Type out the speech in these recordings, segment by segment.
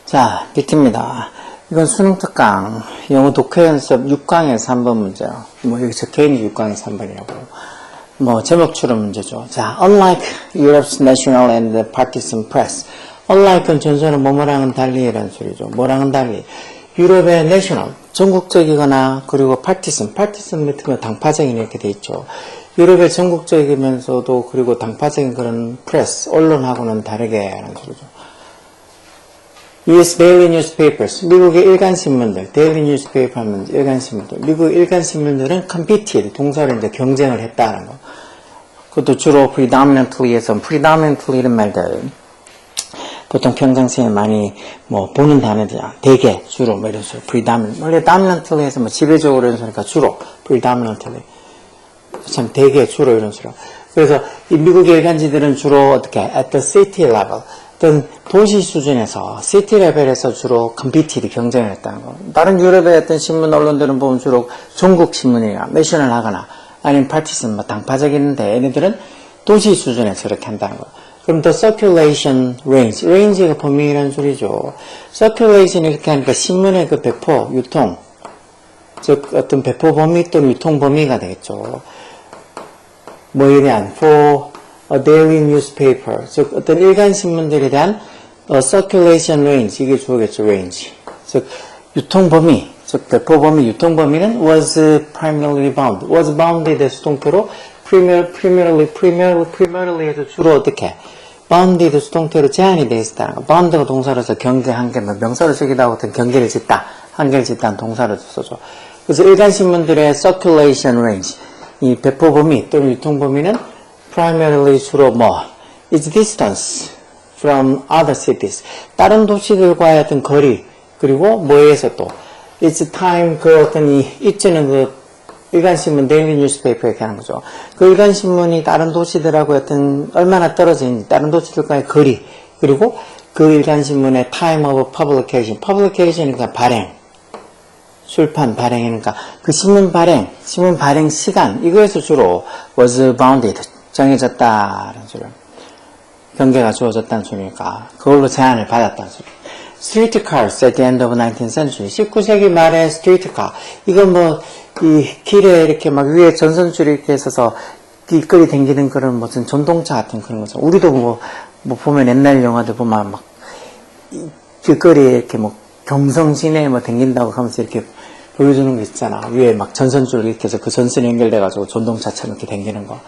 자, 비트입니다. 이건 수능 특강, 영어 독해 연습 6강에서 3번 문제요. 뭐, 여기 적혀있는 6강에서 3번이라고. 뭐, 제목 추론 문제죠. 자, unlike Europe's national and partisan press. unlike은 전선은 뭐뭐랑은 달리라는 소리죠. 뭐랑은 달리. 유럽의 national, 전국적이거나, 그리고 partisan 같은 당파적인 이렇게 돼 있죠. 유럽의 전국적이면서도, 그리고 당파적인 그런 press, 언론하고는 다르게 하는 소리죠. US daily newspapers, 미국의 일간신문들, daily newspaper 하면 일간신문들, 미국 일간신문들은 competed, 동사로 이제 경쟁을 했다는 거. 그것도 주로 predominantly에서, predominantly 이런 말들, 보통 평상시에 많이 뭐 보는 단어들이야. 대개, 주로, 뭐 이런 식으로, predominant. 원래 dominantly에서 뭐 지배적으로 이런 소리니까 주로, predominantly. 참 대개, 주로 이런 식으로. 그래서 이 미국의 일간지들은 주로 어떻게, at the city level. 어떤 도시 수준에서, city 레벨에서 주로 competed, 경쟁을 했다는 거. 다른 유럽의 어떤 신문, 언론들은 보면 주로 전국 신문이나 내셔널 하거나, 아니면 partisan, 뭐 당파적인데, 얘네들은 도시 수준에서 이렇게 한다는 거. 그럼 the circulation range, range가 범위라는 소리죠. circulation 이렇게 하니까 신문의 그 배포, 유통, 즉 어떤 배포 범위 또는 유통 범위가 되겠죠. 뭐에 대한, for a daily newspaper, 즉 어떤 일간 신문들에 대한 circulation range, 이게 주어겠죠, range. 즉 유통 범위, 즉 배포 범위, 유통 범위는 was primarily bound, was bound에 대해서 수동태로 primarily 해서 주로 어떻게 bound에 대해서 수동태로 제한이 되어 있다는 거. bound가 동사로서 경계, 한계, 명사로 쓰기도 하고 어떤 경계를 짓다, 한계를 짓다는 동사로 써줘. 그래서 일간 신문들의 circulation range, 이 배포 범위 또는 유통 범위는 primarily 주로 뭐 is distance from other cities, 다른 도시들과의 어떤 거리, 그리고 뭐에서 또 it's time, 그 어떤 이 있지는 그 일간신문 daily newspaper 이렇게 하는 거죠. 그 일간신문이 다른 도시들하고 어떤 얼마나 떨어져 있는지, 다른 도시들과의 거리, 그리고 그 일간신문의 time of publication이니까 발행, 출판 발행이니까 그 신문 발행 시간, 이거에서 주로 was bounded, 정해졌다는 소리. 경계가 주어졌다는 소리니까 그걸로 제한을 받았다는 소리. Streetcars at the end of 19th century. 19세기 말에 streetcar. 이건 뭐 이 길에 이렇게 막 위에 전선줄이 이렇게 있어서 길거리 댕기는 그런 무슨 전동차 같은 그런 거죠. 우리도 뭐 보면 옛날 영화들 보면 막 길거리에 이렇게 뭐 경성시내에 뭐 댕긴다고 하면서 이렇게 보여주는 거 있잖아. 위에 막 전선줄 이렇게 해서 그 전선이 연결돼가지고 전동차처럼 이렇게 댕기는 거.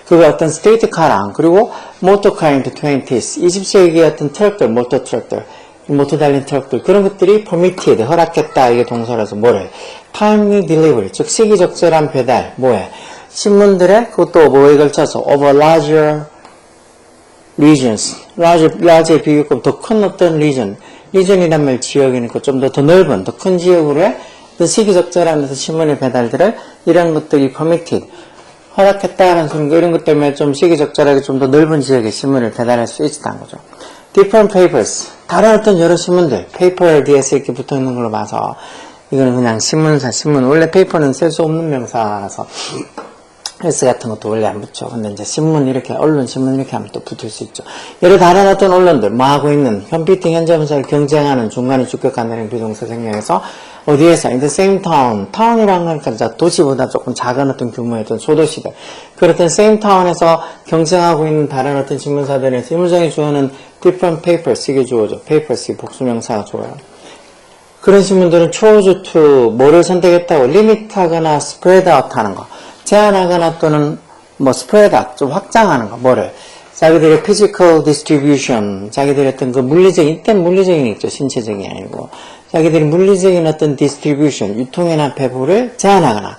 그거 어떤 스트레이트카랑, 그리고 모터카 인더 20s. 20세기의 어떤 트럭들, 모터 달린 트럭들, 그런 것들이 permitted, 허락했다. 이게 동사라서 뭐래? timely delivery, 즉 시기적절한 배달, 뭐해? 신문들의, 그것도 뭐에 걸쳐서 over larger regions, large의 비교급 더 큰 어떤 region이란 말 지역이니까 좀 더 넓은, 더 큰 지역으로의 시기적절한 신문의 배달들을 이런 것들이 permitted, 허락했다는 소리인가, 이런 것 때문에 좀 시기적절하게 좀 더 넓은 지역의 신문을 배달할 수 있었다는 거죠. different papers, 다른 어떤 여러 신문들, paper 뒤에서 이렇게 붙어 있는 걸로 봐서 이거는 그냥 신문사, 원래 paper는 셀 수 없는 명사라서 S 같은 것도 원래 안 붙죠. 근데 이제 신문 이렇게, 언론, 신문 이렇게 하면 또 붙을 수 있죠. 여러 다른 어떤 언론들, 뭐 하고 있는, competing 현재분사를 경쟁하는, 중간에 주격한다는 비동사 생략해서, 어디에서? in the same town. town이란 건 도시보다 조금 작은 어떤 규모의 어떤 소도시들. 그렇던 same town에서 경쟁하고 있는 다른 어떤 신문사들의 실무장이 주어는 different papers, 이게 주어죠. papers, 복수명사가 주어요. 그런 신문들은 chose to, 뭐를 선택했다고, limit하거나 spread out 하는 거. 제한하거나 또는 뭐 spread out, 좀 확장하는 거, 뭐를. 자기들의 physical distribution, 자기들의 어떤 그 물리적인, 이때 물리적인 있죠. 신체적이 아니고. 자기들이 물리적인 어떤 distribution, 유통이나 배포를 제한하거나,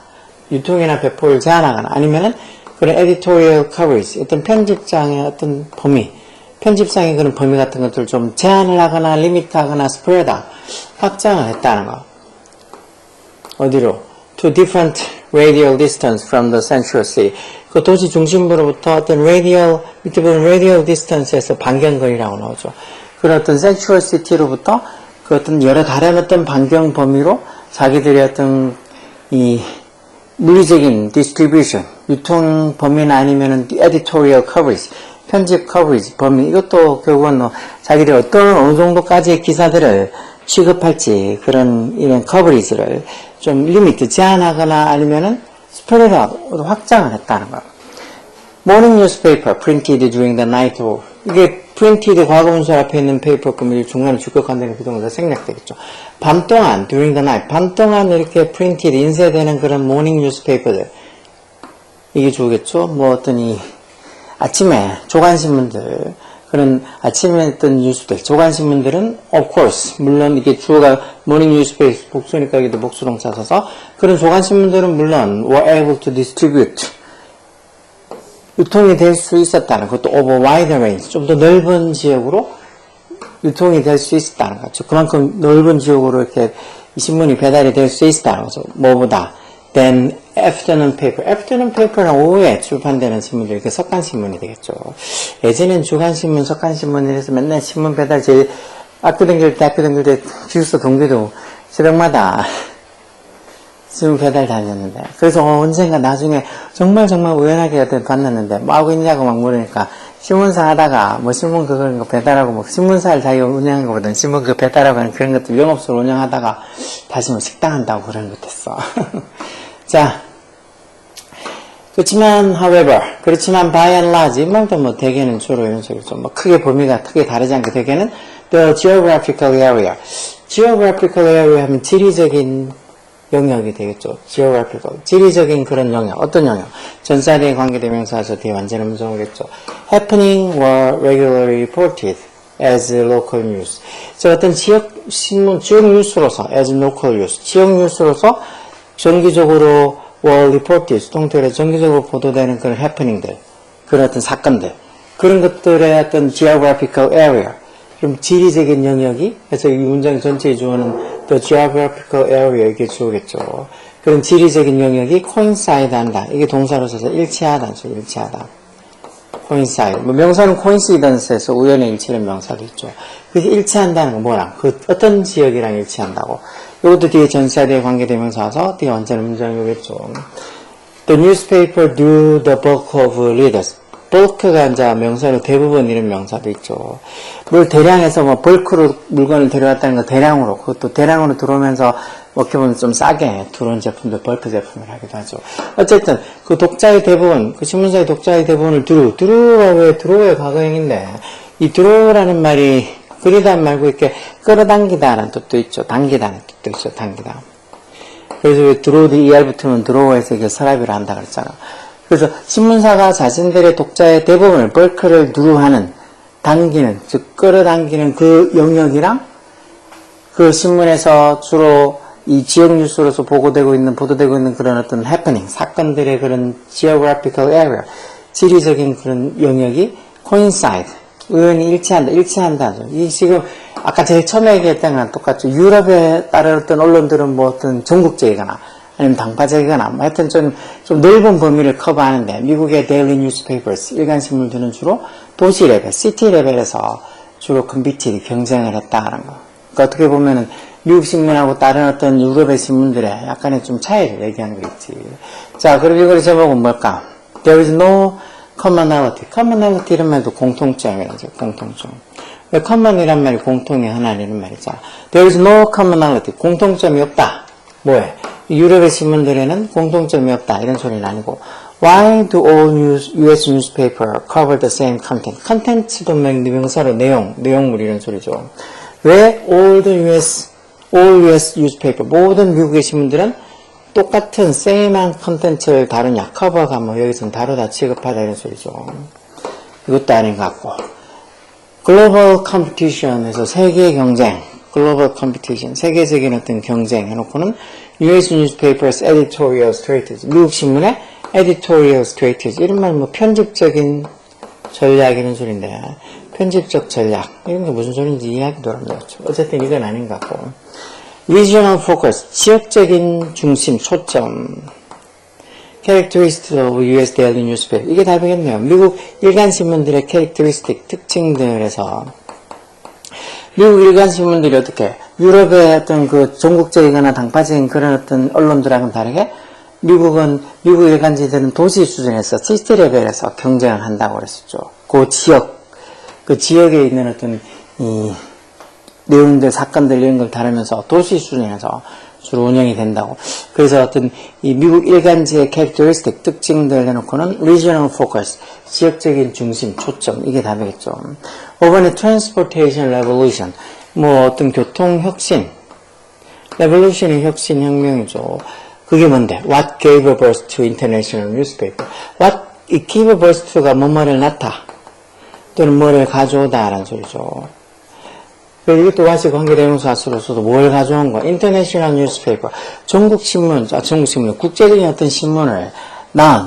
아니면은 그런 editorial coverage, 어떤 편집장의 어떤 범위, 편집상의 그런 범위 같은 것들을 좀 제한을 하거나, 리미트하거나, spread out, 확장을 했다는 거. 어디로? To different radial distance from the central city. 그 도시 중심부로부터 어떤 밑에 보면 radial distance에서 반경거리라고 나오죠. 그런 어떤 central city로부터 그 어떤 여러 다른 어떤 반경 범위로 자기들의 어떤 물리적인 distribution, 유통 범위나 아니면은 editorial coverage, 편집 coverage 범위, 이것도 결국은 뭐 자기들이 어느 정도까지의 기사들을 취급할지 그런 이런 coverage를 좀 리미트, 제한하거나 아니면은 스프레드 확장을 했다는 거. Morning newspaper printed during the night. 이게 printed 과거분사 앞에 있는 페이퍼 그러면 중간에 주격한다는 비동사 생략되겠죠. 밤 동안 during the night, 밤 동안 이렇게 printed 인쇄되는 그런 morning newspaper들 이게 주겠죠. 뭐 어떤 이 아침에 조간신문들 그런 아침에 했던 뉴스들 조간신문들은 of course 물론 이게 주어가 morning newspaper 복수니까 여기도 복수동사 써서 그런 조간신문들은 물론 were able to distribute 유통이 될 수 있었다는 것도 over wider range 좀 더 넓은 지역으로 유통이 될 수 있었다는 거죠. 그만큼 넓은 지역으로 이렇게 이 신문이 배달이 될 수 있었다는 거죠. 뭐보다 than afternoon paper. afternoon paper는 오후에 출판되는 신문들, 이렇게 석간신문이 되겠죠. 예전엔 주간신문, 석간신문 이래서 맨날 신문 배달 제일 학교 다닐 때 기숙사 동기도 새벽마다 신문 배달 다녔는데 그래서 언젠가 나중에 정말 우연하게 봤는데 뭐 하고 있냐고 막 물으니까 신문사 하다가 뭐 신문 그거 배달하고 뭐 신문사를 자기가 운영한 것보다는 신문 그거 배달하고 하는 그런 것들 영업소를 운영하다가 다시 뭐 식당 한다고 그런 것 했어. 자, 그렇지만 by and large 이 말도 뭐 대개는 주로 이런 식이죠. 뭐 크게 범위가 크게 다르지 않게 대개는 the geographical area. geographical area 하면 지리적인 영역이 되겠죠. geographical. 지리적인 그런 영역. 어떤 영역? 전사대에 관계대명사에서 뒤에 완전 음성이겠죠. happening were regularly reported as local news. 저 어떤 지역 신문, 지역 뉴스로서 as local news. 지역 뉴스로서 정기적으로 were reported, 수동태로 정기적으로 보도되는 그런 happening들. 그런 어떤 사건들. 그런 것들의 어떤 geographical area. 좀 지리적인 영역이, 그래서 이 문장 전체에 주어는 the geographical area 이게 주어겠죠. 그런 지리적인 영역이 coincide 한다. 이게 동사로 써서 일치하다. 일치하다. coincide. 뭐 명사는 coincidence에서 우연의 일치는 명사도 있죠. 그래서 일치한다는 건 뭐랑? 그 어떤 지역이랑 일치한다고. 이것도 뒤에 전사대에 관계되면서 와서 뒤에 완전 문장이겠죠. The newspaper do the bulk of readers. bulk가 이제 명사로 대부분 이런 명사도 있죠. 뭘 대량해서 뭐 벌크로 물건을 데려왔다는 거 대량으로, 그것도 대량으로 들어오면서 어떻게 보면 좀 싸게 들어온 제품들 벌크 제품을 하기도 하죠. 어쨌든 그 독자의 대부분, 그 신문사의 독자의 대부분을 드루가 왜 드로우의 과거형인데 이 드로우라는 말이 그리다 말고 이렇게 끌어당기다라는 뜻도 있죠. 당기다는 뜻도 있죠. 당기다. 그래서 왜 드로우도 ER 붙으면 드로우에서 이게 서랍이라 한다 그랬잖아. 그래서 신문사가 자신들의 독자의 대부분을 벌크를 누르하는 당기는 즉 끌어당기는 그 영역이랑 그 신문에서 주로 이 지역 뉴스로서 보도되고 있는 그런 어떤 happening 사건들의 그런 geographical area 지리적인 그런 영역이 coincide 우연히 일치한다. 이 지금 아까 제일 처음에 얘기했던 거랑 똑같죠. 유럽에 따른 어떤 언론들은 뭐 어떤 전국적이거나 아니면 당파적이거나 뭐 하여튼 좀 넓은 범위를 커버하는데 미국의 daily newspapers 일간신문들은 주로 도시 레벨, 시티 레벨에서 주로 컴피티드 경쟁을 했다는 거. 그러니까 어떻게 보면은 미국 신문하고 다른 어떤 유럽의 신문들의 약간의 좀 차이를 얘기하는 거 있지. 자, 그리고 이걸 제목은 뭘까? There is no commonality. commonality 이런 말도 공통점이라죠. 공통점. 왜 common이란 말이 공통의 하나라는 말이죠. There is no commonality. 공통점이 없다. 뭐해? 유럽의 신문들에는 공통점이 없다. 이런 소리는 아니고 Why do all US newspaper cover the same content? content도 명사로 내용물 이런 소리죠. 왜 all US newspaper 모든 미국의 신문들은 똑같은 same한 컨텐츠를 다루냐? 커버가 뭐 여기서는 다루다 취급하다 이런 소리죠. 이것도 아닌 것 같고 글로벌 컴피티션에서 세계 경쟁 글로벌 컴피티션 세계적인 어떤 경쟁 해놓고는 US newspapers editorial strategy 미국 신문의 editorial strategy 이런 말 뭐 편집적인 전략 이런 소리인데 편집적 전략 이런 게 무슨 소리인지 이해하기도 어렵네요. 어쨌든 이건 아닌 것 같고 regional focus 지역적인 중심 초점 characteristics of US daily newspaper 이게 답이겠네요. 미국 일간신문들의 characteristic 특징들에서 미국 일간신문들이 어떻게 유럽의 어떤 그 전국적이거나 당파적인 그런 어떤 언론들하고는 다르게 미국 일간지들은 도시 수준에서 시티 레벨에서 경쟁을 한다고 그랬었죠. 그 지역에 있는 어떤 이 내용들, 사건들 이런 걸 다루면서 도시 수준에서 주로 운영이 된다고. 그래서 어떤 이 미국 일간지의 캐릭터리스틱 특징들 해놓고는 regional focus, 지역적인 중심, 초점 이게 답이겠죠. 5번에 transportation revolution, 뭐 어떤 교통 혁신, revolution이 혁신 혁명이죠. 그게 뭔데? What gave birth to international newspaper? What gave birth to가 뭐뭐를 낳다 또는 뭐를 가져오다라는 소리죠. 이것도 와시 관계대명사로서도 뭘 가져온 거야? International newspaper, 국제적인 어떤 신문을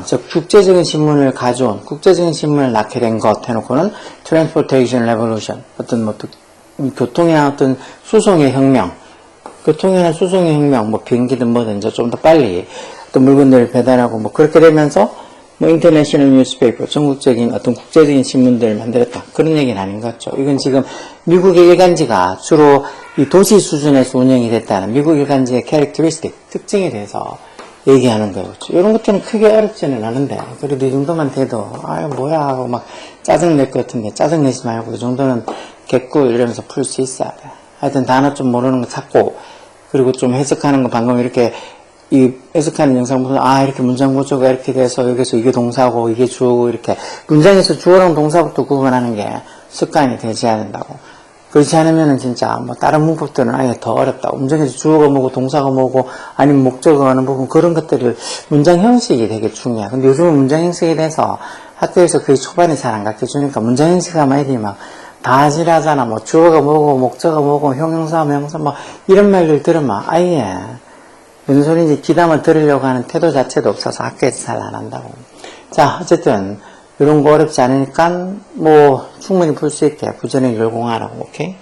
즉 국제적인 신문을 가져온, 국제적인 신문을 낳게 된 것 해놓고는 transportation revolution, 어떤 교통이나 어떤 수송의 혁명, 뭐 비행기든 뭐든 좀 더 빨리 어떤 물건들을 배달하고 뭐 그렇게 되면서 뭐 인터내셔널 뉴스페이퍼, 전국적인 어떤 국제적인 신문들을 만들었다. 그런 얘기는 아닌 것 같죠. 이건 지금 미국의 일간지가 주로 이 도시 수준에서 운영이 됐다는 미국 일간지의 캐릭터리스틱, 특징에 대해서 얘기하는 거예요. 이런 것들은 크게 어렵지는 않은데 그래도 이 정도만 돼도 아유 뭐야 하고 막 짜증낼 것 같은데 짜증내지 말고 이 정도는 개꿀 이러면서 풀 수 있어야 돼. 하여튼 단어 좀 모르는 거 찾고 그리고 좀 해석하는 거 방금 이렇게 이 해석하는 영상 보면 이렇게 문장 구조가 이렇게 돼서 여기서 이게 동사고 이게 주어고 이렇게 문장에서 주어랑 동사부터 구분하는 게 습관이 되지 않는다고. 그렇지 않으면은 진짜 뭐 다른 문법들은 아예 더 어렵다고. 문장에서 주어가 뭐고 동사가 뭐고 아니면 목적어가 하는 부분 그런 것들을 문장 형식이 되게 중요해. 근데 요즘은 문장 형식에 대해서 학교에서 거의 초반에 잘 안 가르쳐주니까 문장 형식하면 애들이 막 다질하잖아. 뭐 주어가 뭐고 목적어가 뭐고 형용사 명사 뭐 이런 말들 들으면 아예 무슨 소리인지 귀담아 들으려고 하는 태도 자체도 없어서 학교에서 잘 안 한다고. 자, 어쨌든 이런 거 어렵지 않으니까 뭐 충분히 풀 수 있게 부전의 열공하라고. 오케이?